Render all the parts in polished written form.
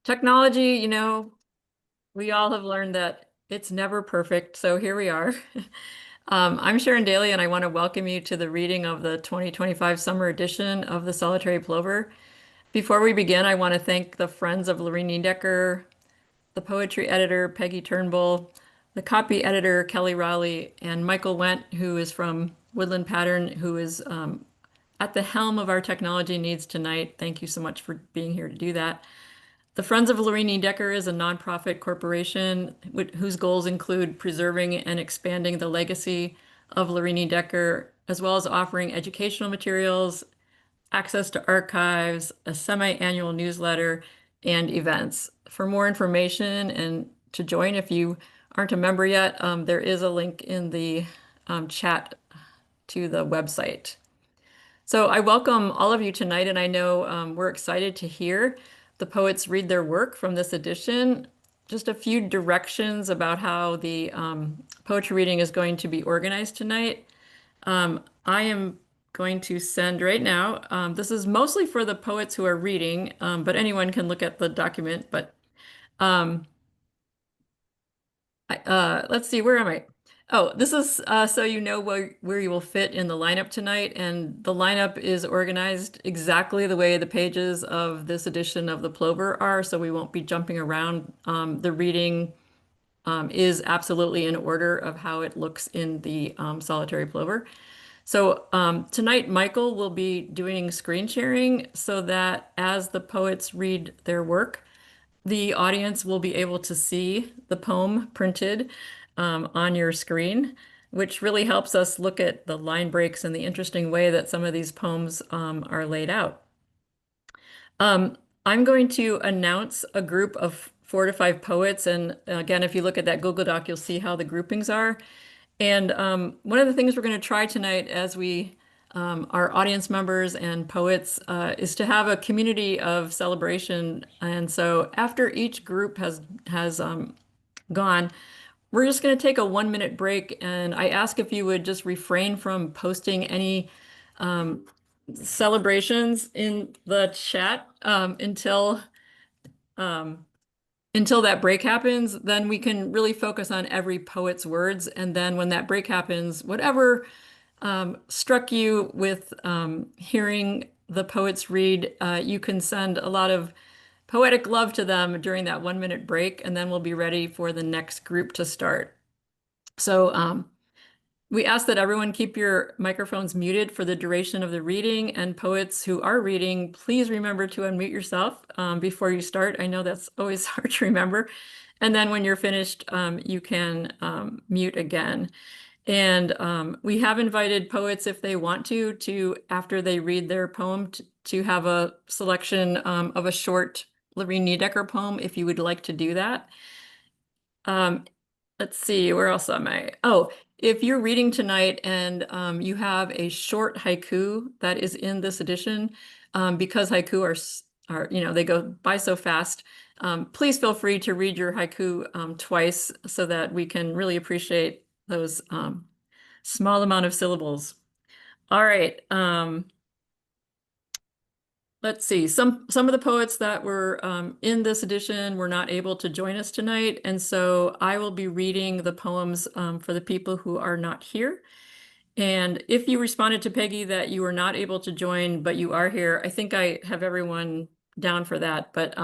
Technology, we all have learned that it's never perfect. So here we are. I'm Sharon Daly, and I want to welcome you to the reading of the 2025 summer edition of the Solitary Plover. Before we begin, I want to thank the Friends of Lorine Niedecker, the poetry editor, Peggy Turnbull, the copy editor, Kelly Rowley, and Michael Wendt, who is from Woodland Pattern, who is at the helm of our technology needs tonight. Thank you so much for being here to do that. The Friends of Lorine Niedecker is a nonprofit corporation whose goals include preserving and expanding the legacy of Lorine Niedecker, as well as offering educational materials, access to archives, a semi-annual newsletter, and events. For more information and to join, if you aren't a member yet, there is a link in the chat to the website. So I welcome all of you tonight, and I know we're excited to hear the poets read their work from this edition. Just a few directions about how the poetry reading is going to be organized tonight. I am going to send right now. This is mostly for the poets who are reading, but anyone can look at the document. But um, let's see, where am I? Oh, this is so you know where you will fit in the lineup tonight. And the lineup is organized exactly the way the pages of this edition of the Plover are, so we won't be jumping around. The reading is absolutely in order of how it looks in the Solitary Plover. So tonight, Michael will be doing screen sharing so that as the poets read their work, the audience will be able to see the poem printed on your screen, which really helps us look at the line breaks and the interesting way that some of these poems are laid out. I'm going to announce a group of 4 to 5 poets. And again, if you look at that Google Doc, you'll see how the groupings are. And one of the things we're going to try tonight as we our audience members and poets is to have a community of celebration. And so after each group has gone, we're just going to take a 1 minute break. And I ask if you would just refrain from posting any um, celebrations in the chat um, until that break happens. Then we can really focus on every poet's words. And then when that break happens, whatever struck you with hearing the poets read, you can send a lot of poetic love to them during that 1 minute break, and then we'll be ready for the next group to start. So we ask that everyone keep your microphones muted for the duration of the reading, and poets who are reading, please remember to unmute yourself before you start. I know that's always hard to remember. And then when you're finished, you can mute again. And we have invited poets, if they want to after they read their poem, to have a selection of a short Lorine Niedecker poem, if you would like to do that. Let's see, where else am I? Oh, if you're reading tonight and you have a short haiku that is in this edition, because haiku are, they go by so fast, please feel free to read your haiku twice so that we can really appreciate those small amount of syllables. All right. Let's see. Some of the poets that were in this edition were not able to join us tonight, and so I will be reading the poems for the people who are not here. And if you responded to Peggy that you were not able to join, but you are here, I think I have everyone down for that. But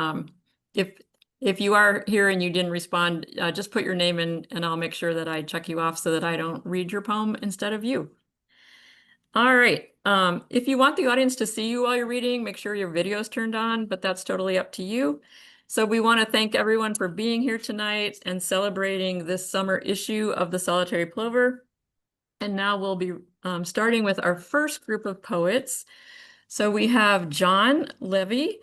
if you are here and you didn't respond, just put your name in, and I'll make sure that I check you off so that I don't read your poem instead of you. All right. If you want the audience to see you while you're reading, make sure your video is turned on, but that's totally up to you. So we want to thank everyone for being here tonight and celebrating this summer issue of the Solitary Plover. And now we'll be starting with our first group of poets. So we have John Levy,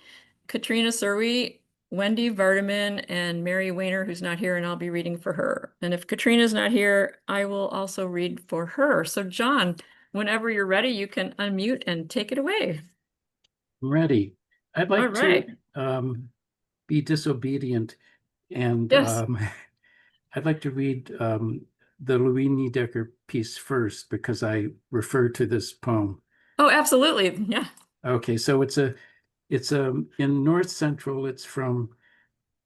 Katrina Surwey, Wendy Vardaman, and Mary Weiner, who's not here, and I'll be reading for her. And if Katrina's not here, I will also read for her. So John, whenever you're ready, you can unmute and take it away. Ready. I'd All like to right. be disobedient, and Yes. I'd like to read the Lorine Niedecker piece first because I refer to this poem. Oh, absolutely. Yeah. Okay, so it's in North Central. It's from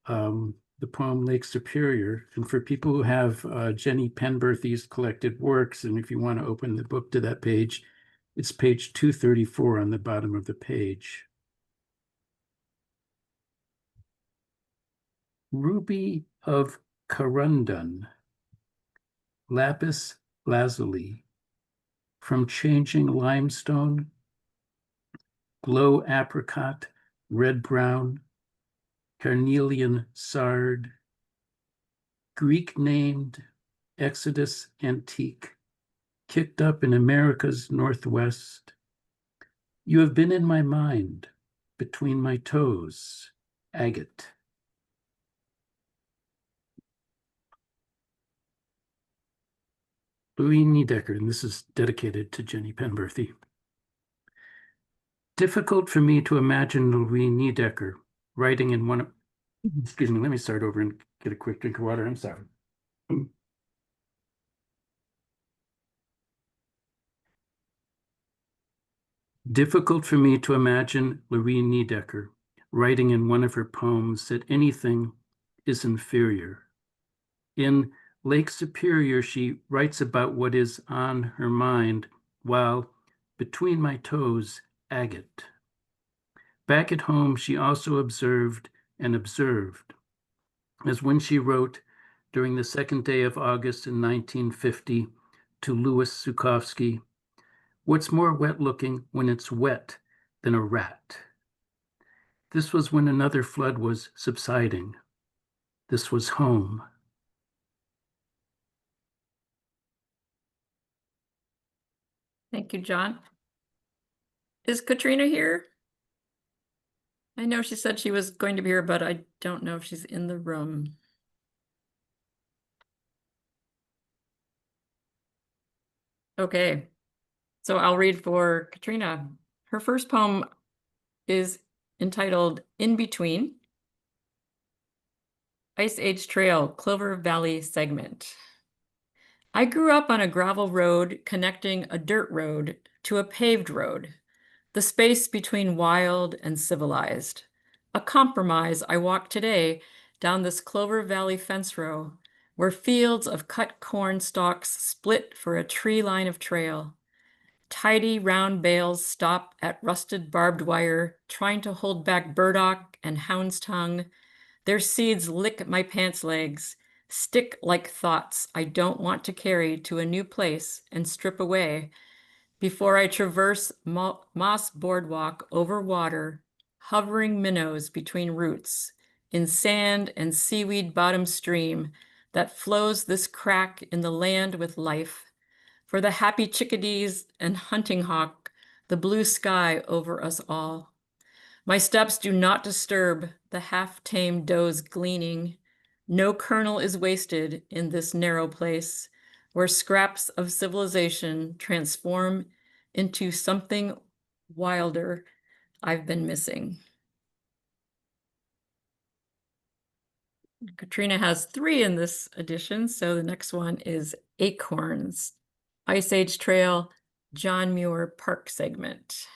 the poem Lake Superior. And for people who have Jenny Penberthy's collected works, and if you want to open the book to that page, it's page 234 on the bottom of the page. Ruby of Corundum, lapis lazuli, from changing limestone, glow apricot, red-brown, carnelian sard, Greek named, Exodus antique, kicked up in America's Northwest. You have been in my mind, between my toes, agate. Lorine Niedecker, and this is dedicated to Jenny Penberthy. Difficult for me to imagine Lorine Niedecker writing in one of, excuse me, let me start over and get a quick drink of water. I'm sorry. Difficult for me to imagine Lorine Niedecker writing in one of her poems that anything is inferior. In Lake Superior, she writes about what is on her mind, while between my toes, agate. Back at home, she also observed and observed, as when she wrote during the second day of August in 1950 to Louis Zukofsky, "What's more wet-looking when it's wet than a rat?" This was when another flood was subsiding. This was home. Thank you, John. Is Katrina here? I know she said she was going to be here, but I don't know if she's in the room. Okay, so I'll read for Katrina. Her first poem is entitled In Between, Ice Age Trail, Clover Valley segment. I grew up on a gravel road connecting a dirt road to a paved road, the space between wild and civilized. A compromise I walk today down this Clover Valley fence row, where fields of cut corn stalks split for a tree line of trail. Tidy round bales stop at rusted barbed wire, trying to hold back burdock and hound's tongue. Their seeds lick my pants legs, stick like thoughts I don't want to carry to a new place and strip away before I traverse moss boardwalk over water, hovering minnows between roots, in sand and seaweed bottom stream that flows this crack in the land with life, for the happy chickadees and hunting hawk, the blue sky over us all. My steps do not disturb the half-tamed does gleaning. No kernel is wasted in this narrow place, where scraps of civilization transform into something wilder I've been missing. Katrina has 3 in this edition, so the next one is Acorns, Ice Age Trail, John Muir Park segment.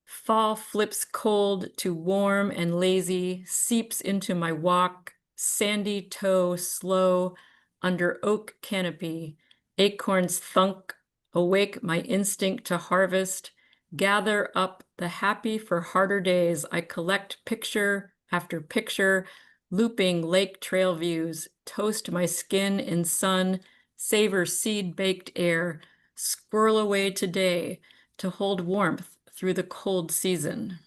Fall flips cold to warm and lazy, seeps into my walk, sandy toe slow under oak canopy, acorns thunk, awake my instinct to harvest, gather up the happy for harder days. I collect picture after picture, looping lake trail views, toast my skin in sun, savor seed-baked air, squirrel away today to hold warmth through the cold season.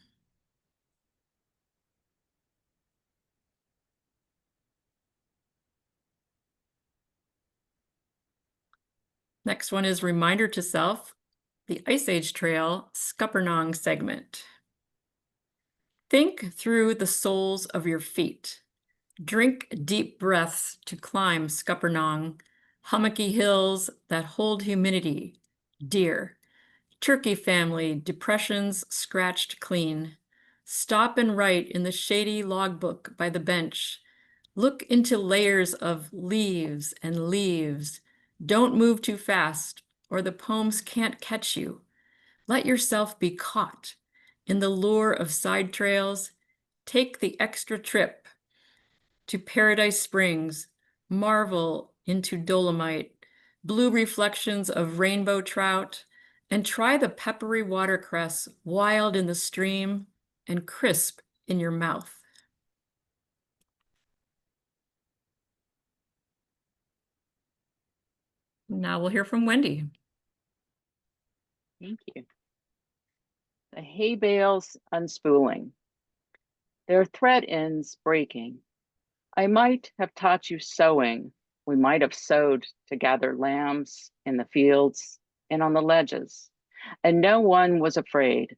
Next one is Reminder to Self, the Ice Age Trail, Scuppernong segment. Think through the soles of your feet. Drink deep breaths to climb Scuppernong, hummocky hills that hold humidity, deer, turkey family, depressions scratched clean. Stop and write in the shady logbook by the bench. Look into layers of leaves and leaves. Don't move too fast, or the poems can't catch you. Let yourself be caught in the lure of side trails. take the extra trip to Paradise Springs, marvel into Dolomite, blue reflections of rainbow trout, and try the peppery watercress, wild in the stream and crisp in your mouth. Now we'll hear from Wendy. Thank you. The hay bales unspooling. Their thread ends breaking. I might have taught you sewing. We might have sewed to gather lambs in the fields and on the ledges, and no one was afraid.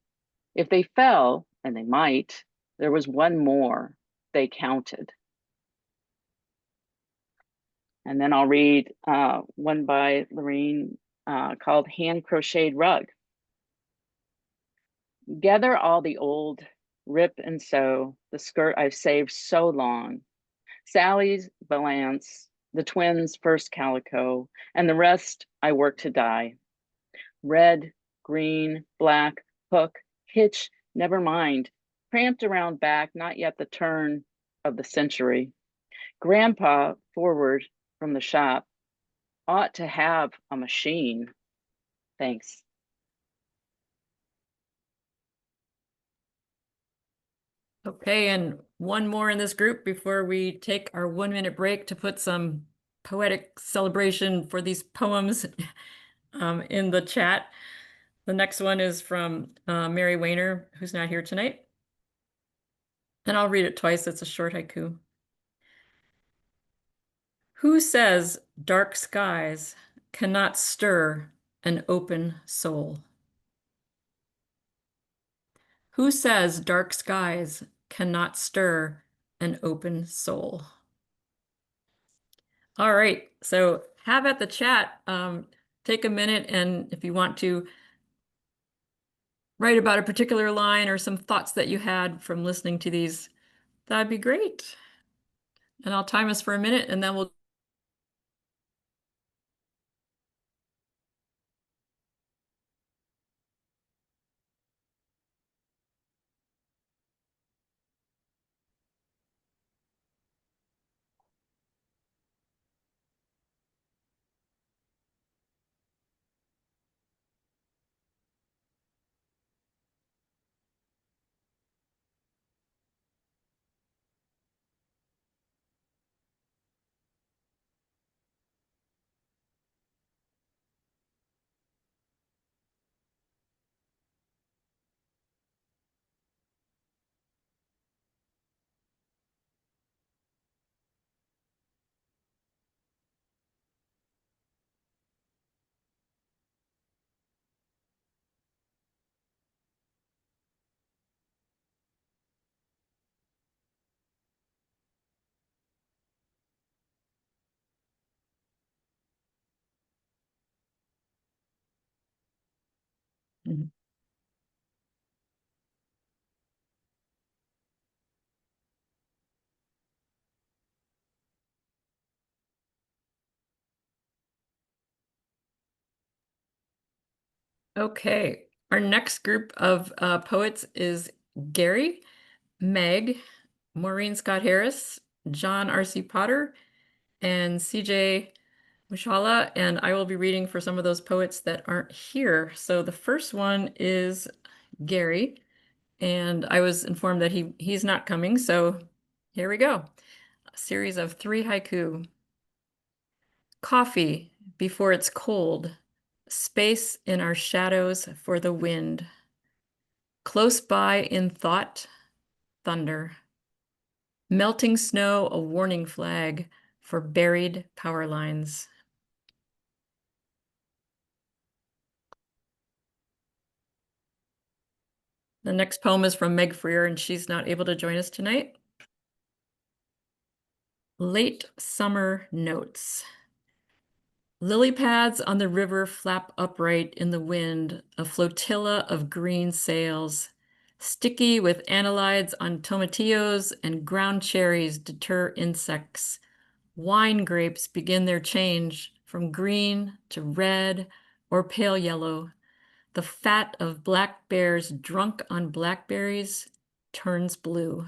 If they fell, and they might, there was one more. They counted. And then I'll read one by Lorine called Hand Crocheted Rug. Gather all the old, rip and sew, the skirt I've saved so long. Sally's Valance, the twins' first calico, and the rest I work to dye. Red, green, black, hook, hitch, never mind. Cramped around back, not yet the turn of the century. Grandpa forward from the shop ought to have a machine. Thanks. Okay, and one more in this group before we take our 1-minute break to put some poetic celebration for these poems in the chat. The next one is from Mary Weiner, who's not here tonight. And I'll read it twice. It's a short haiku. Who says dark skies cannot stir an open soul? Who says dark skies cannot stir an open soul? All right, so have at the chat. Take a minute, and if you want to write about a particular line or some thoughts that you had from listening to these, that'd be great. And I'll time us for a minute, and then we'll. Mhm. Okay, our next group of poets is Gary, Meg, Maureen Scott Harris, John R.C. Potter, and C.J. Mushala, and I will be reading for some of those poets that aren't here. So the first one is Gary, and I was informed that he's not coming, so here we go. A series of 3 haiku. Coffee before it's cold, space in our shadows for the wind. Close by in thought, thunder. Melting snow, a warning flag for buried power lines. The next poem is from Meg Freer, and she's not able to join us tonight. Late Summer Notes. Lily pads on the river flap upright in the wind, a flotilla of green sails. Sticky with anilides on tomatillos and ground cherries deter insects. Wine grapes begin their change from green to red or pale yellow. The fat of black bears drunk on blackberries turns blue.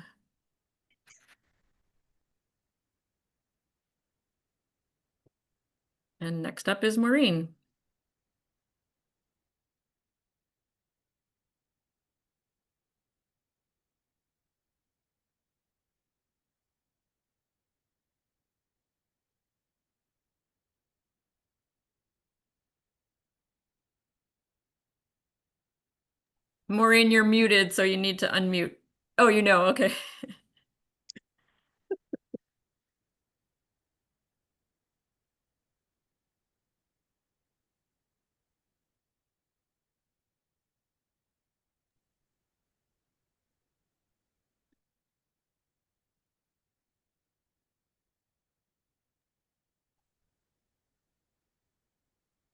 And next up is Maureen. Maureen, you're muted, so you need to unmute. Oh, you know, okay.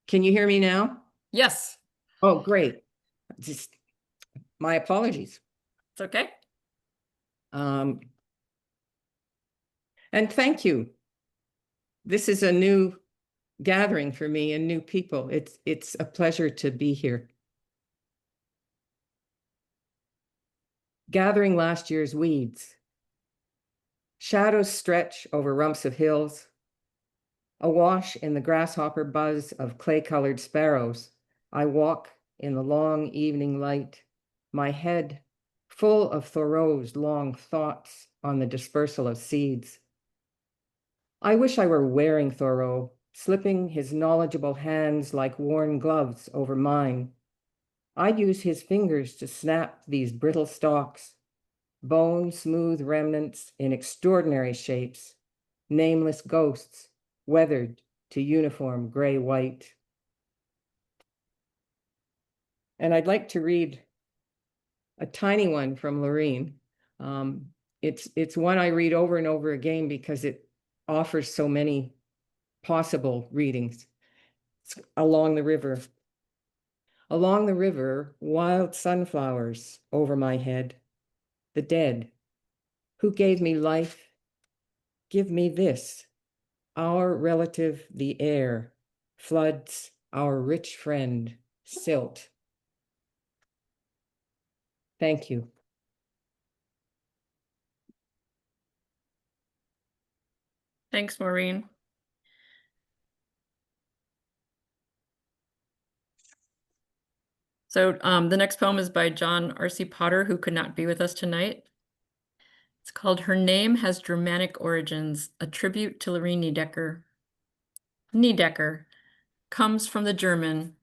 Can you hear me now? Yes, Oh, great. Just my apologies. it's okay. And thank you. This is a new gathering for me and new people. It's a pleasure to be here. Gathering last year's weeds. Shadows stretch over rumps of hills. Awash in the grasshopper buzz of clay-colored sparrows, I walk in the long evening light, my head full of Thoreau's long thoughts on the dispersal of seeds. I wish I were wearing Thoreau, slipping his knowledgeable hands like worn gloves over mine. I'd use his fingers to snap these brittle stalks, bone-smooth remnants in extraordinary shapes, nameless ghosts, weathered to uniform gray-white. And I'd like to read a tiny one from Lorine. It's one I read over and over again because it offers so many possible readings. It's along the river. Along the river, wild sunflowers over my head. The dead, who gave me life, give me this. Our relative, the air, floods our rich friend, silt. Thank you. Thanks, Maureen. So the next poem is by John R.C. Potter, who could not be with us tonight. It's called Her Name Has Germanic Origins, a tribute to Lorine Niedecker. Niedecker comes from the German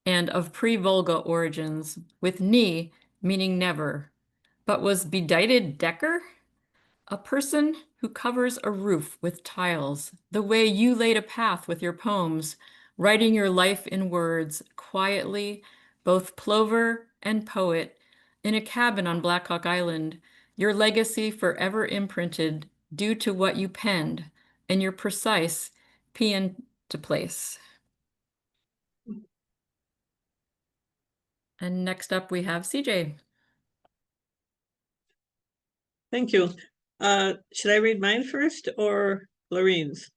and of pre-Volga origins, with nie meaning never, but was bedighted Decker? A person who covers a roof with tiles, the way you laid a path with your poems, writing your life in words, quietly, both plover and poet, in a cabin on Black Hawk Island, your legacy forever imprinted due to what you penned, and your precise pin to place. And next up we have CJ. Thank you. Should I read mine first or Lorine's?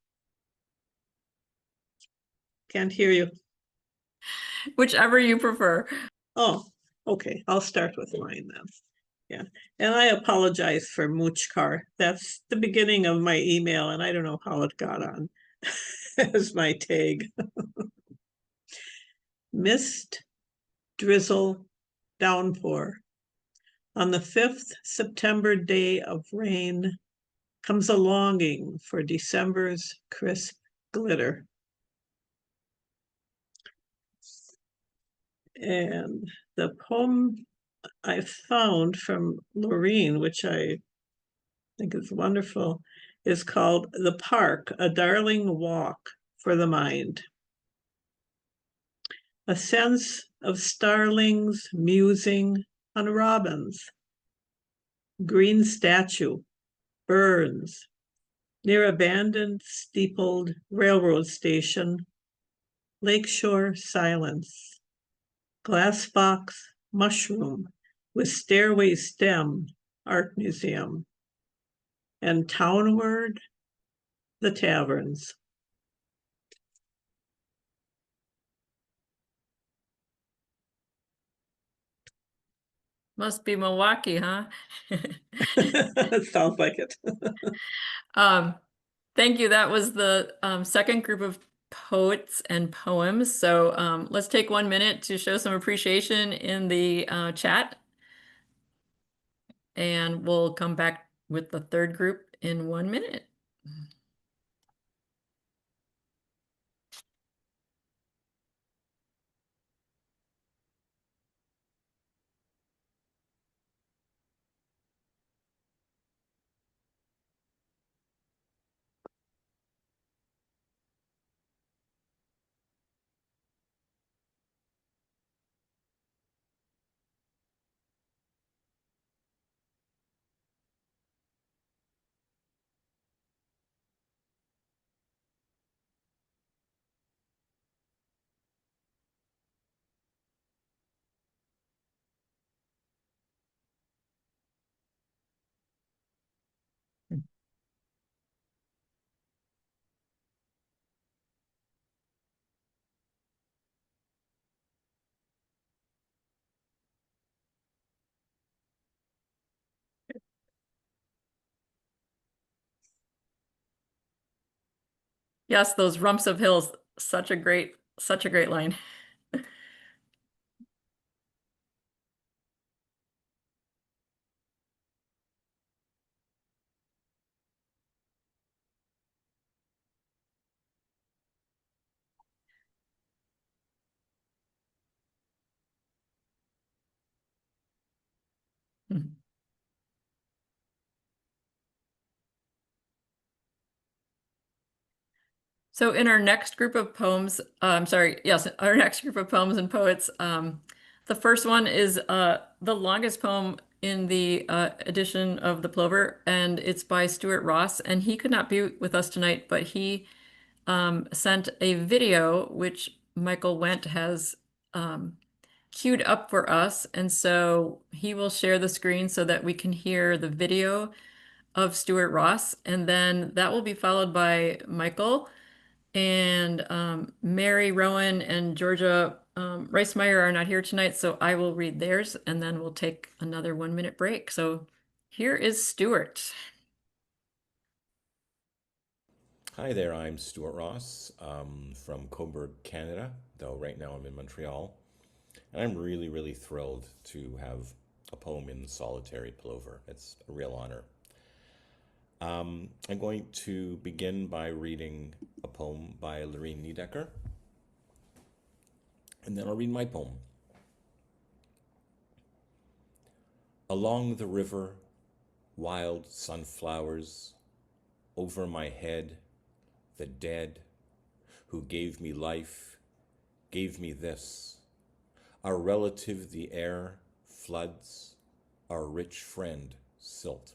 Can't hear you. Whichever you prefer. Oh, okay. I'll start with mine then. Yeah. And I apologize for Muchkar. That's the beginning of my email, and I don't know how it got on as my tag. Mist, drizzle, downpour. On the 5th September day of rain comes a longing for December's crisp glitter. And the poem I found from Lorine, which I think is wonderful, is called The Park, a Darling Walk for the Mind. A sense of starlings musing on robins. Green statue, burns, near abandoned steepled railroad station, lakeshore silence. Glass box, mushroom, with stairway stem, art museum. And townward, the taverns. Must be Milwaukee, huh? Sounds like it. Thank you. That was the second group of poets and poems. So let's take 1 minute to show some appreciation in the chat, and we'll come back with the third group in 1 minute. Yes, those rumps of hills, such a great line. So in our next group of poems, I'm sorry, yes, our next group of poems and poets, the first one is the longest poem in the edition of the Plover, and it's by Stuart Ross, and he could not be with us tonight, but he sent a video which Michael Wendt has queued up for us, and so he will share the screen so that we can hear the video of Stuart Ross, and then that will be followed by Michael. And Mary Rowan and Georgia Reismeyer are not here tonight, so I will read theirs and then we'll take another 1 minute break. So here is Stuart. Hi there, I'm Stuart Ross from Cobourg, Canada, though right now I'm in Montreal. And I'm really, really thrilled to have a poem in Solitary Plover. It's a real honor. I'm going to begin by reading a poem by Lorine Niedecker, and then I'll read my poem. Along the river, wild sunflowers, over my head, the dead, who gave me life, gave me this, our relative the air, floods, our rich friend, silt.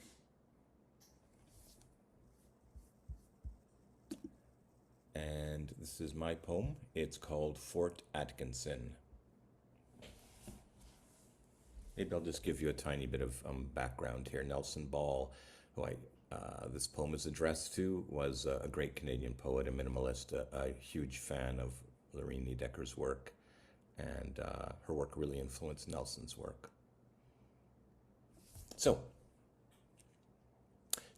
And this is my poem. It's called Fort Atkinson. Maybe I'll just give you a tiny bit of background here. Nelson Ball, who this poem is addressed to, was a great Canadian poet, a minimalist, a huge fan of Lorine Niedecker's work, and her work really influenced Nelson's work. So,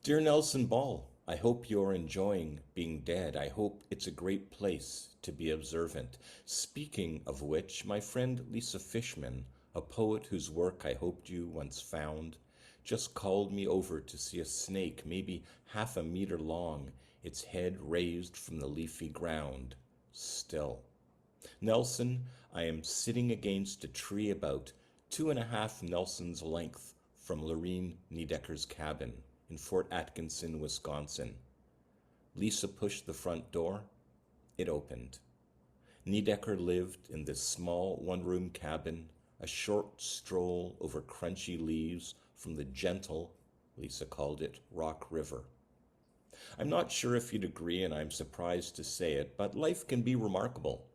dear Nelson Ball, I hope you're enjoying being dead. I hope it's a great place to be observant. Speaking of which, my friend Lisa Fishman, a poet whose work I hoped you once found, just called me over to see a snake, maybe half a meter long, its head raised from the leafy ground, still. Nelson, I am sitting against a tree about 2.5 Nelsons length from Lorine Niedecker's cabin in Fort Atkinson, Wisconsin. Lisa pushed the front door. It opened. Niedecker lived in this small one-room cabin, a short stroll over crunchy leaves from the gentle, Lisa called it, Rock River. I'm not sure if you'd agree, and I'm surprised to say it, but life can be remarkable.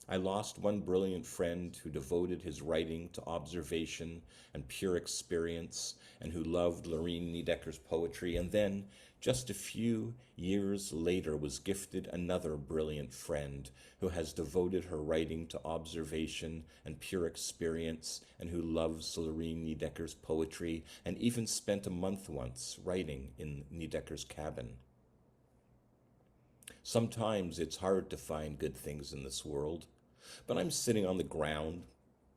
I lost one brilliant friend who devoted his writing to observation and pure experience, and who loved Lorine Niedecker's poetry, and then, just a few years later, was gifted another brilliant friend who has devoted her writing to observation and pure experience, and who loves Lorine Niedecker's poetry, and even spent a month once writing in Niedecker's cabin. Sometimes it's hard to find good things in this world, but I'm sitting on the ground,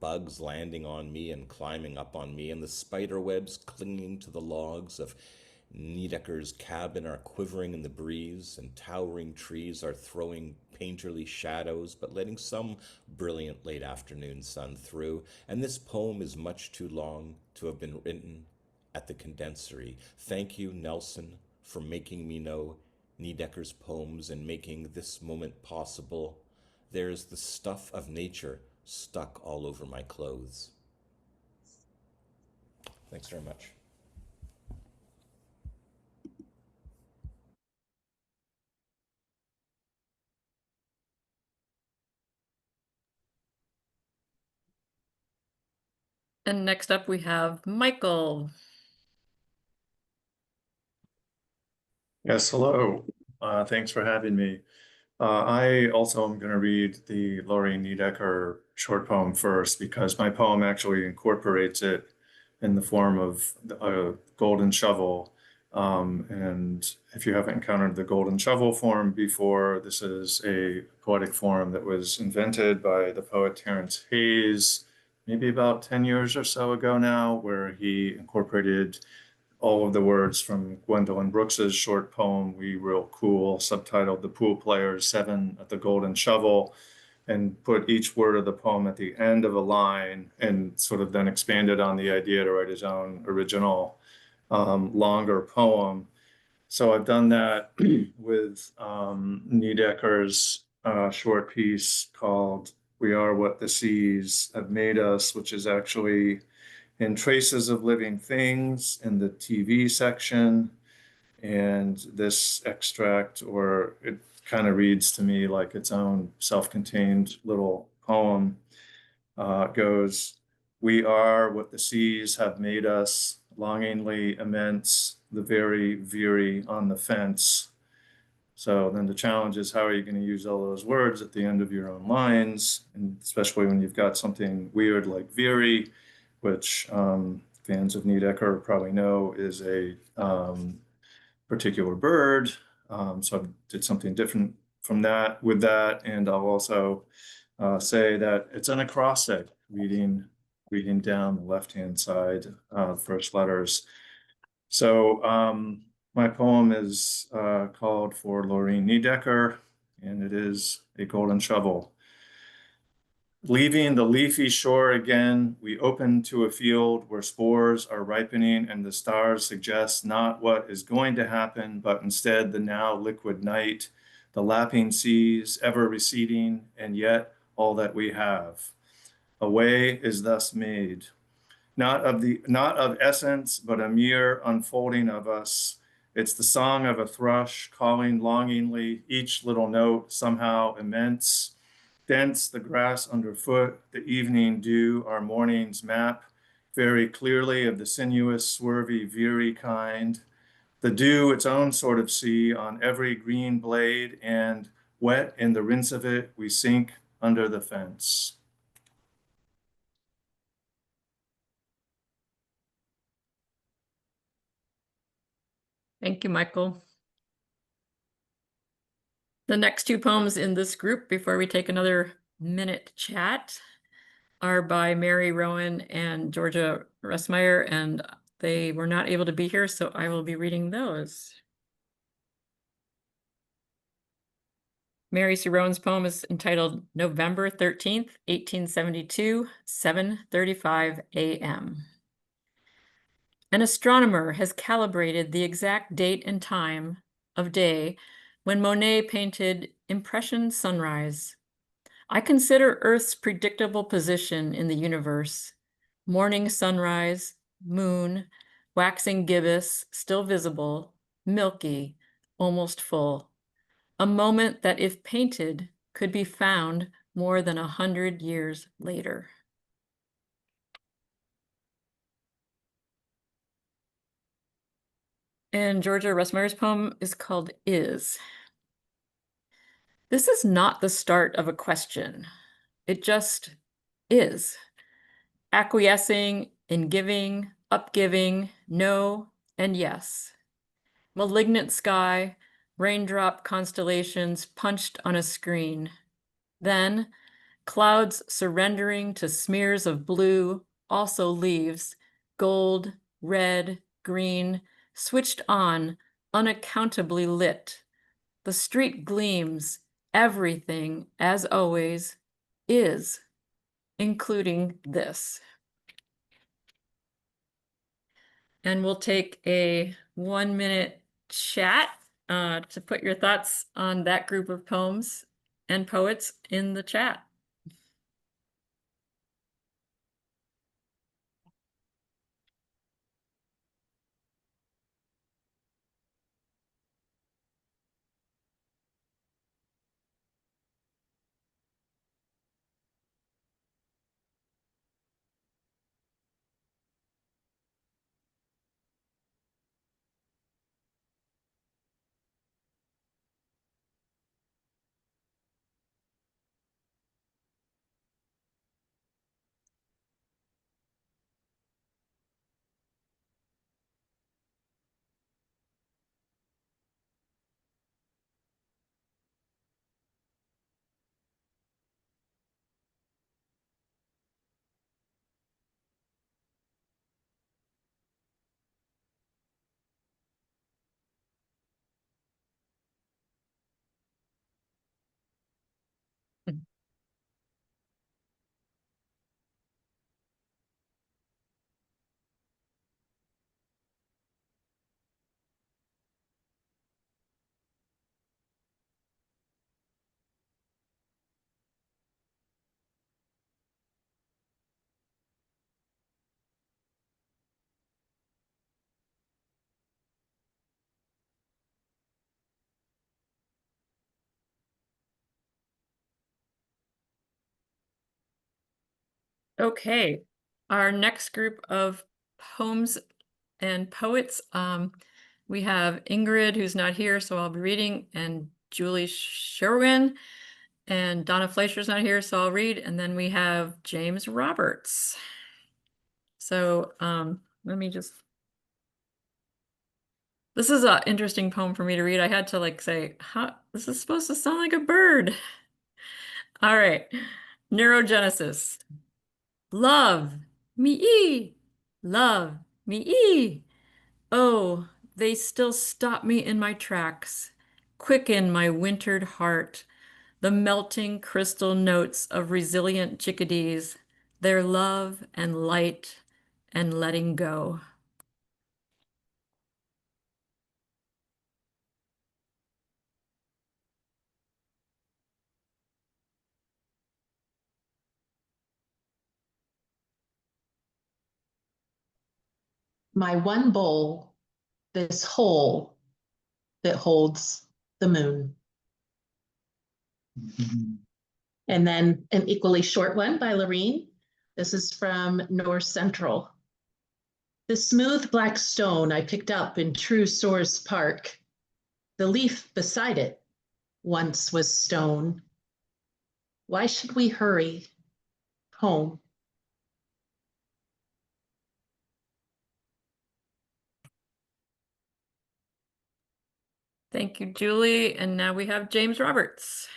bugs landing on me and climbing up on me, and the spider webs clinging to the logs of Niedecker's cabin are quivering in the breeze, and towering trees are throwing painterly shadows, but letting some brilliant late afternoon sun through. And this poem is much too long to have been written at the condensery. Thank you, Nelson, for making me know Niedecker's poems and making this moment possible. There's the stuff of nature stuck all over my clothes. Thanks very much. And next up we have Michael. Yes, hello. Thanks for having me. I also am going to read the Lorine Niedecker short poem first because my poem actually incorporates it in the form of a golden shovel. And if you haven't encountered the golden shovel form before, this is a poetic form that was invented by the poet Terence Hayes, maybe about 10 years or so ago now, where he incorporated all of the words from Gwendolyn Brooks's short poem, We Real Cool, subtitled The Pool Players 7 at the Golden Shovel, and put each word of the poem at the end of a line and sort of then expanded on the idea to write his own original longer poem. So I've done that with Niedecker's short piece called We Are What the Seas Have Made Us, which is actually in Traces of Living Things in the TV section. And this extract, or it kind of reads to me like its own self-contained little poem, goes, We are what the seas have made us, longingly immense, the very veery on the fence. So then the challenge is, how are you going to use all those words at the end of your own lines? And especially when you've got something weird like veery, which fans of Niedecker probably know is a particular bird. So I did something different from that with that. And I'll also say that it's an acrostic, reading down the left-hand side, first letters. So my poem is called For Lorine Niedecker, and it is a golden shovel. Leaving the leafy shore again, we open to a field where spores are ripening and the stars suggest not what is going to happen, but instead the now liquid night, the lapping seas ever receding, and yet all that we have. A way is thus made, not of essence, but a mere unfolding of us. It's the song of a thrush calling longingly, each little note somehow immense. Dense the grass underfoot, the evening dew, our morning's map, very clearly of the sinuous, swervy, veery kind. The dew, its own sort of sea on every green blade, and wet in the rinse of it, we sink under the fence. Thank you, Michael. The next two poems in this group, before we take another minute chat, are by Mary Rowan and Georgia Ressmeyer, and they were not able to be here, so I will be reading those. Mary C. Rowan's poem is entitled November 13th, 1872, 7:35 a.m. An astronomer has calibrated the exact date and time of day when Monet painted Impression Sunrise. I consider Earth's predictable position in the universe. Morning sunrise, moon, waxing gibbous, still visible, milky, almost full. A moment that, if painted, could be found more than 100 years later. And Georgia Ressmeyer's poem is called Is. This is not the start of a question. It just is. Acquiescing in giving, upgiving, no, and yes. Malignant sky, raindrop constellations punched on a screen. Then, clouds surrendering to smears of blue, also leaves, gold, red, green, switched on, unaccountably lit. The street gleams, everything, as always, is, including this. And we'll take a 1-minute chat to put your thoughts on that group of poems and poets in the chat. Okay, our next group of poems and poets, we have Ingrid, who's not here, so I'll be reading, and Julie Sherwin, and Donna Fleischer's not here, so I'll read, and then we have James Roberts. So let me just... This is an interesting poem for me to read. I had to like say, how this is supposed to sound like a bird. All right, Neurogenesis. Love me, love me. Oh, they still stop me in my tracks, quicken my wintered heart, the melting crystal notes of resilient chickadees, their love and light and letting go. My one bowl, this hole that holds the moon. And then an equally short one by Lorine. This is from North Central. The smooth black stone I picked up in True Source Park. The leaf beside it once was stone. Why should we hurry home? Thank you, Julie. And now we have James Roberts.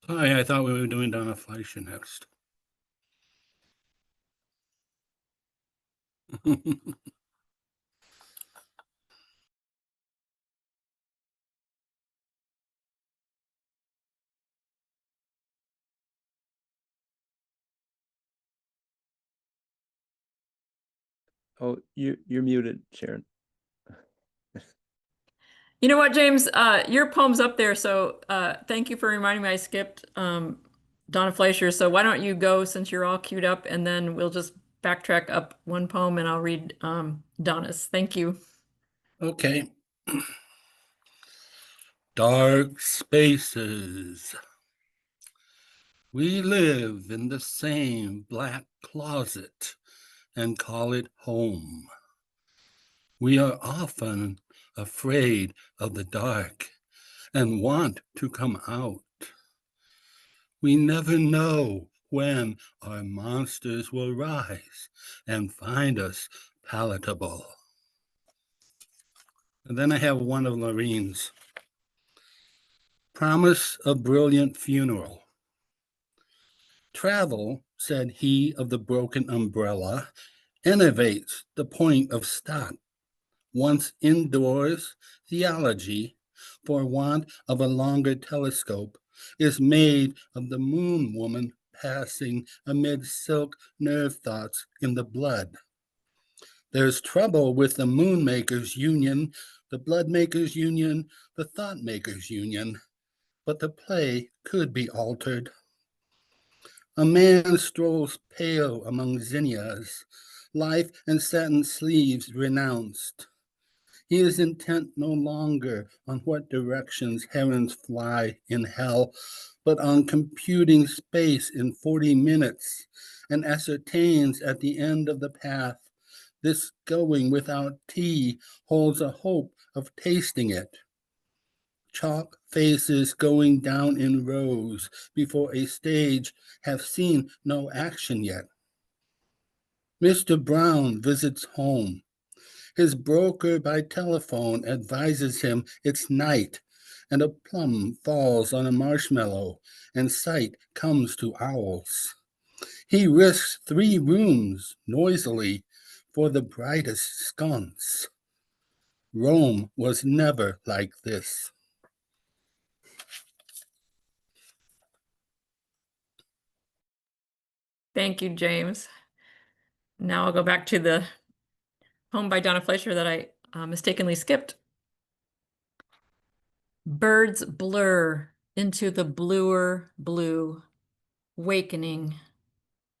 Hi, I thought we were doing Donna Fleischer next. Oh, you're muted, Sharon. You know what, James? Your poem's up there, so thank you for reminding me I skipped Donna Fleischer. So why don't you go since you're all queued up, and then we'll just backtrack up one poem and I'll read Donna's. Thank you. Okay. Dark spaces. We live in the same black closet and call it home. We are often afraid of the dark and want to come out. We never know when our monsters will rise and find us palatable. And then I have one of Lorine's. Promise a brilliant funeral. Travel, said he of the broken umbrella, innovates the point of stop. Once indoors, theology, for want of a longer telescope, is made of the moon woman passing amid silk nerve thoughts in the blood. There's trouble with the moon makers' union, the blood makers' union, the thought makers' union, but the play could be altered. A man strolls pale among zinnias, life and satin sleeves renounced. He is intent no longer on what directions herons fly in hell, but on computing space in 40 minutes, and ascertains at the end of the path, this going without tea holds a hope of tasting it. Chalk faces going down in rows before a stage have seen no action yet. Mr. Brown visits home. His broker by telephone advises him it's night, and a plum falls on a marshmallow, and sight comes to owls. He risks 3 rooms noisily for the brightest sconce. Rome was never like this. Thank you, James. Now I'll go back to the poem by Donna Fleischer that I mistakenly skipped. Birds blur into the bluer blue, wakening.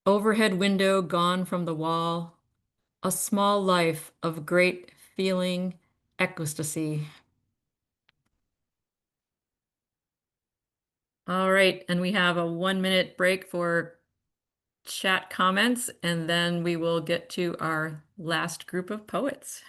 Overhead window gone from the wall. A small life of great feeling ecstasy. All right, and we have a 1-minute break for chat comments, and then we will get to our last group of poets.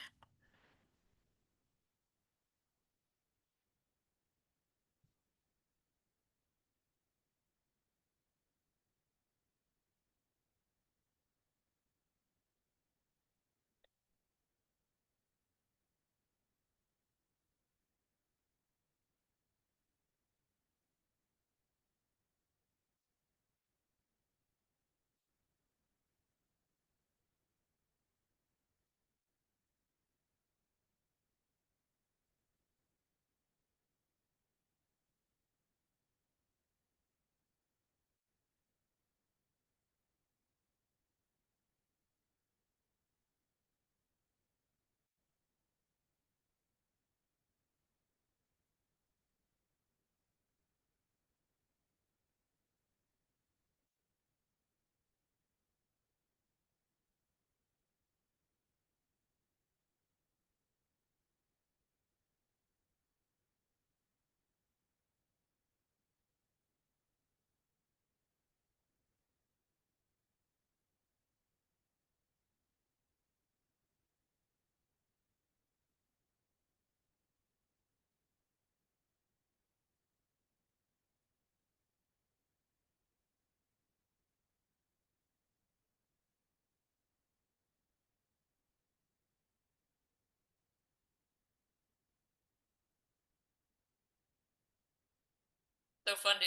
So fun to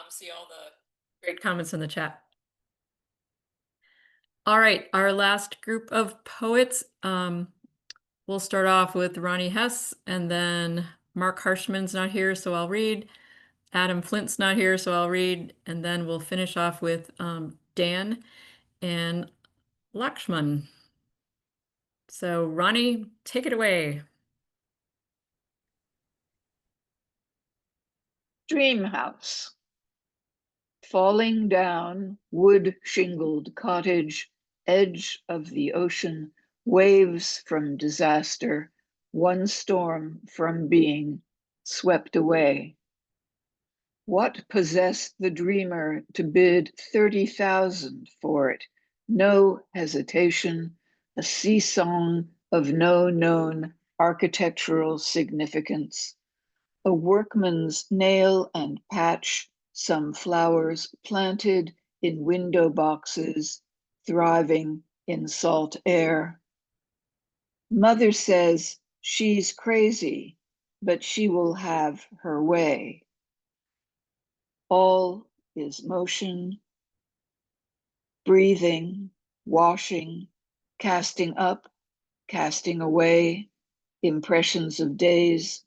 see all the great comments in the chat. All right, our last group of poets. We'll start off with Ronnie Hess, and then Mark Harshman's not here, so I'll read. Adam Flint's not here, so I'll read. And then we'll finish off with Dan and Lakshman. So Ronnie, take it away. Dream house. Falling down, wood-shingled cottage, edge of the ocean, waves from disaster, one storm from being swept away. What possessed the dreamer to bid 30,000 for it? No hesitation, a sea song of no known architectural significance. A workman's nail and patch some flowers planted in window boxes, thriving in salt air. Mother says she's crazy, but she will have her way. All is motion, breathing, washing, casting up, casting away, impressions of days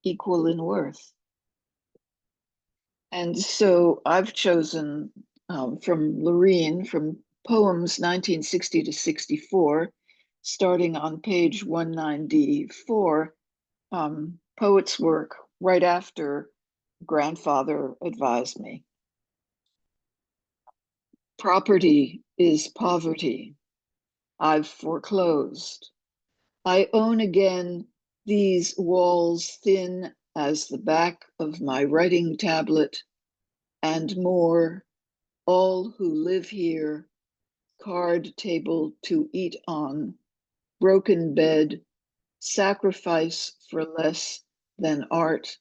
equal in worth. And so I've chosen from Lorine, from poems 1960 to 64, starting on page 194, poet's work right after grandfather advised me. Property is poverty. I've foreclosed. I own again these walls thin as the back of my writing tablet, and more, all who live here, card table to eat on, broken bed, sacrifice for less than art.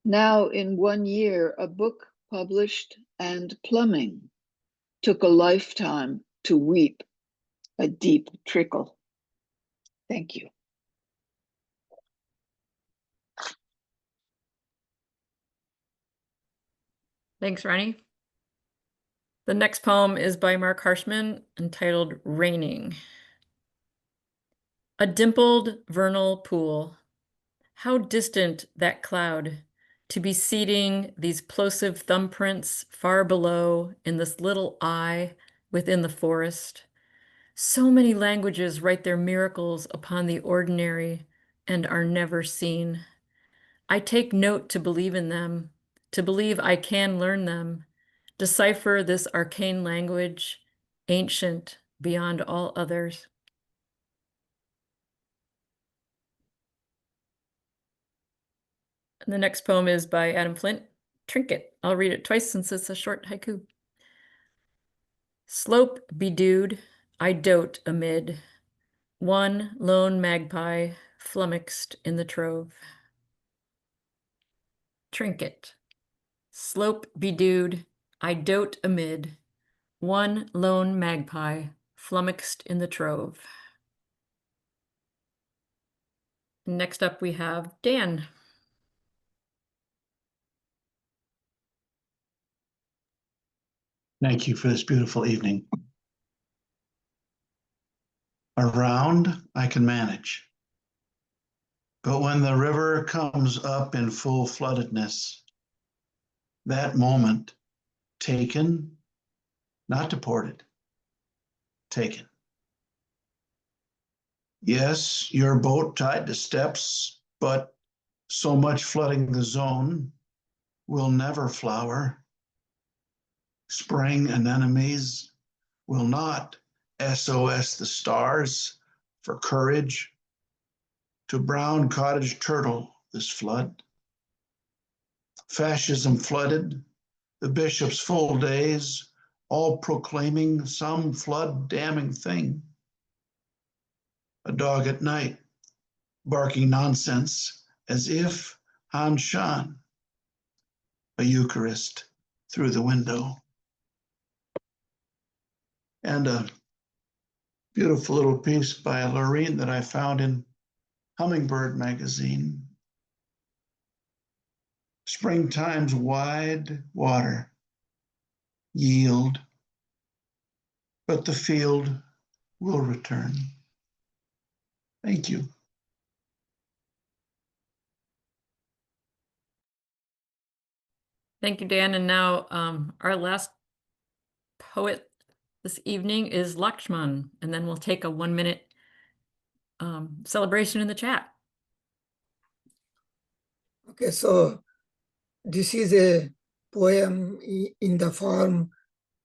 Now in 1 year, a book published and plumbing took a lifetime to weep a deep trickle. Thank you. Thanks, Ronnie. The next poem is by Mark Harshman, entitled Raining. A dimpled vernal pool. How distant that cloud, to be seeding these plosive thumbprints far below in this little eye within the forest. So many languages write their miracles upon the ordinary and are never seen. I take note to believe in them, to believe I can learn them, decipher this arcane language, ancient beyond all others. And the next poem is by Adam Flint, Trinket. I'll read it twice since it's a short haiku. Slope bedewed, I dote amid one lone magpie flummoxed in the trove. Trinket. Slope bedewed, I dote amid one lone magpie flummoxed in the trove. Next up we have Dan. Thank you for this beautiful evening. Around, I can manage. But when the river comes up in full floodedness, that moment, taken, not deported, taken. Yes, your boat tied to steps, but so much flooding the zone will never flower. Spring anemones will not SOS the stars for courage to brown cottage turtle this flood. Fascism flooded the bishop's full days, all proclaiming some flood damning thing. A dog at night, barking nonsense as if Han Shan, a Eucharist through the window. And a beautiful little piece by Lorine that I found in Hummingbird magazine. Springtime's wide water yield, but the field will return. Thank you. Thank you, Dan. And now our last poet this evening is Lakshman, and then we'll take a 1-minute celebration in the chat. Okay, so this is a poem in the form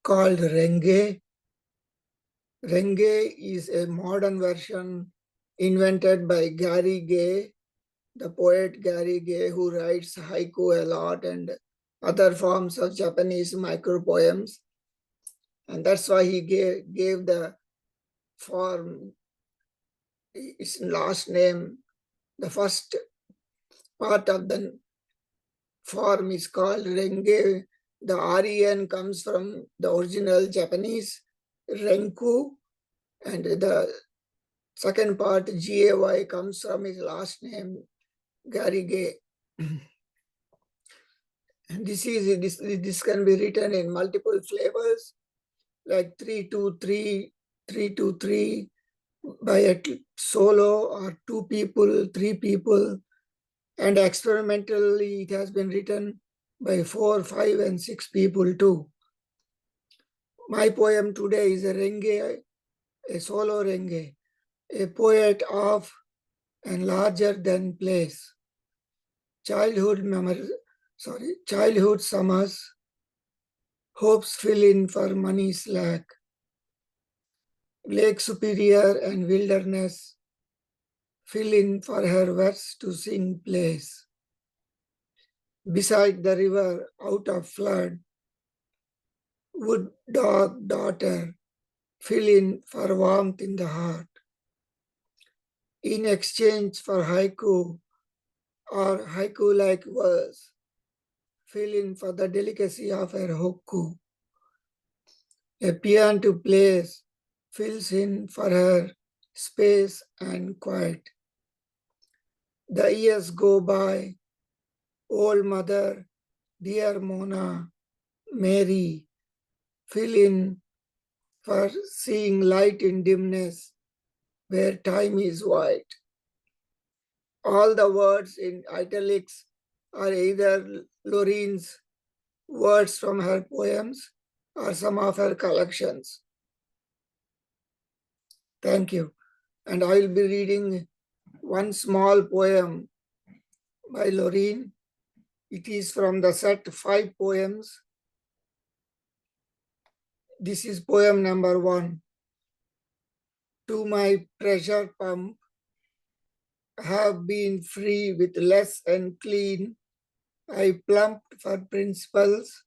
called Renge. Renge is a modern version invented by Gary Gay, the poet Gary Gay, who writes haiku a lot and other forms of Japanese micropoems. And that's why he gave the form, his last name, the first part of the form is called renge. The REN comes from the original Japanese renku, and the second part GAY comes from his last name Garige. And this can be written in multiple flavors, like 3-2-3, 3-2-3, by a solo, or 2 people, 3 people. And experimentally, it has been written by 4, 5, and 6 people too. My poem today is a renge, a solo renge, a poet of and larger than place. Childhood summers, hopes fill in for money's lack. Lake Superior and wilderness fill in for her words to sing place. Beside the river, out of flood, wood dog daughter fill in for warmth in the heart. In exchange for haiku or haiku-like verse, fill in for the delicacy of her hokku. A piano to place fills in for her space and quiet. The years go by, old mother, dear Mona, Mary, fill in for seeing light in dimness where time is white. All the words in italics are either Lorine's words from her poems or some of her collections. Thank you. And I will be reading one small poem by Lorine. It is from the set 5 poems. This is poem number 1. To my pressure pump, have been free with less and clean. I plumped for principles.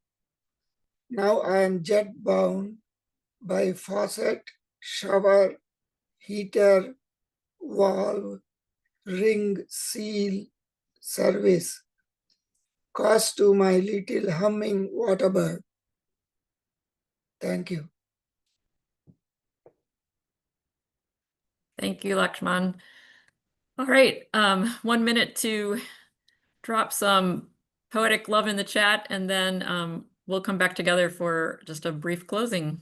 Now I am jet bound by faucet, shower, heater, valve, ring, seal, service. Cost to my little humming water bird. Thank you. Thank you, Lakshman. All right, 1 minute to drop some poetic love in the chat, and then we'll come back together for just a brief closing.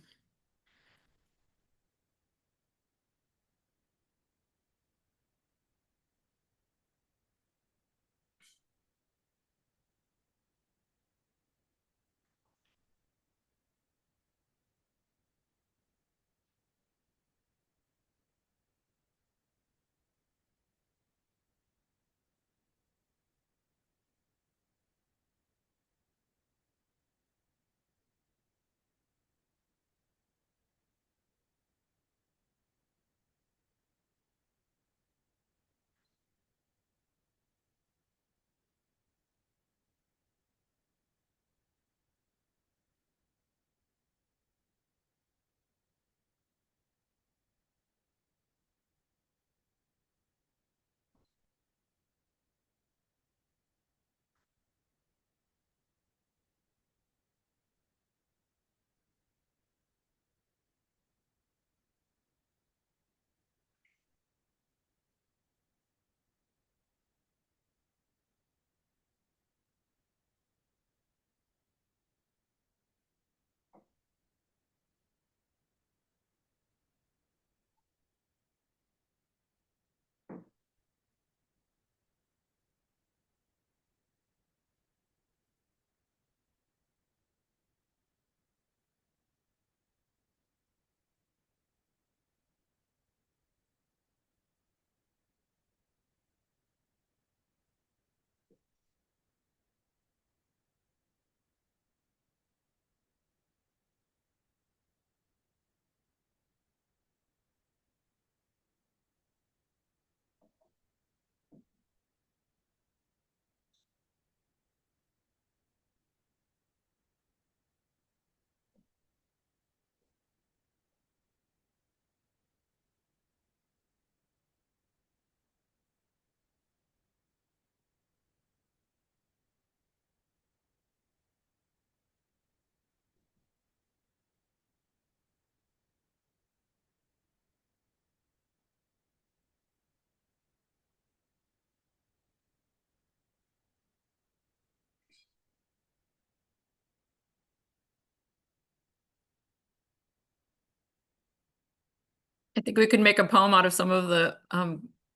I think we could make a poem out of some of the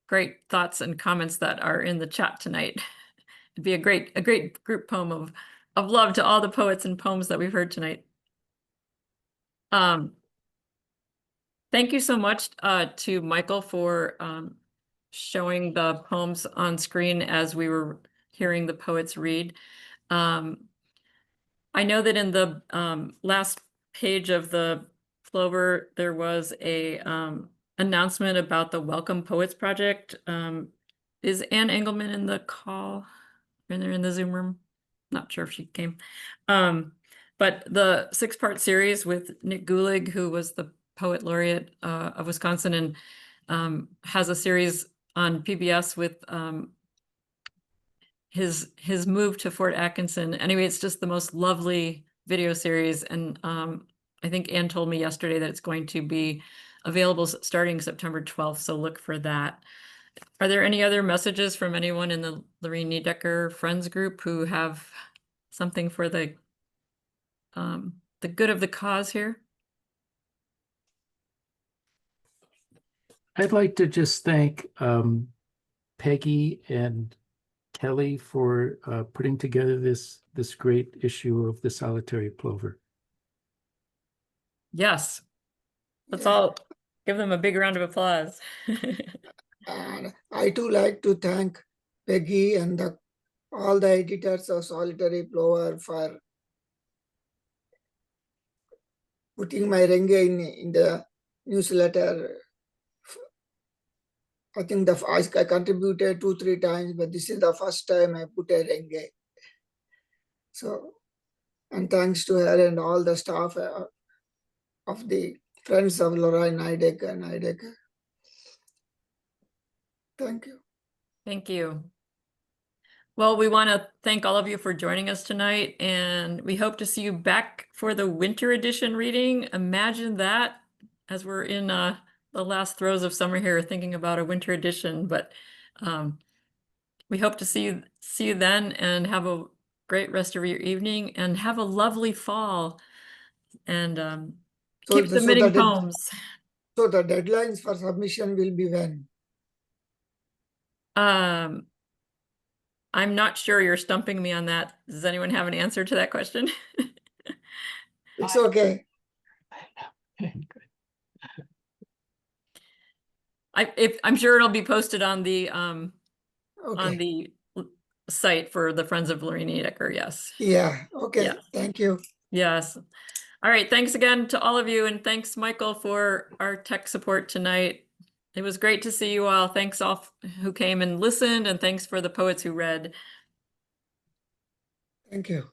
great thoughts and comments that are in the chat tonight. It'd be a great group poem of love to all the poets and poems that we've heard tonight. Thank you so much to Michael for showing the poems on screen as we were hearing the poets read. I know that in the last page of the Plover, there was a announcement about the Welcome Poets Project. Is Ann Engelman in the call? And they're in the Zoom room? Not sure if she came. But the 6-part series with Nick Gulig, who was the poet laureate of Wisconsin, and has a series on PBS with his move to Fort Atkinson. Anyway, it's just the most lovely video series. And I think Ann told me yesterday that it's going to be available starting September 12th. So look for that. Are there any other messages from anyone in the Lorine Niedecker Friends group who have something for the good of the cause here? I'd like to just thank Peggy and Kelly for putting together this great issue of the Solitary Plover. Yes. Let's all give them a big round of applause. And I too like to thank Peggy and all the editors of Solitary Plover for putting my renge in the newsletter. I think I contributed 2-3 times, but this is the first time I put a renge. So, and thanks to her and all the staff of the Friends of Lorine Niedecker. Thank you. Thank you. Well, we want to thank all of you for joining us tonight, and we hope to see you back for the winter edition reading. Imagine that, as we're in the last throes of summer here, thinking about a winter edition. But we hope to see you then, and have a great rest of your evening, and have a lovely fall, and keep submitting poems. So the deadlines for submission will be when? I'm not sure. You're stumping me on that. Does anyone have an answer to that question? It's okay. I'm sure it'll be posted on the Okay. on the site for the Friends of Lorine Niedecker. Yes. Yeah. Okay. Yeah. Thank you. Yes. All right. Thanks again to all of you, and thanks, Michael, for our tech support tonight. It was great to see you all. Thanks all who came and listened, and thanks for the poets who read. Thank you.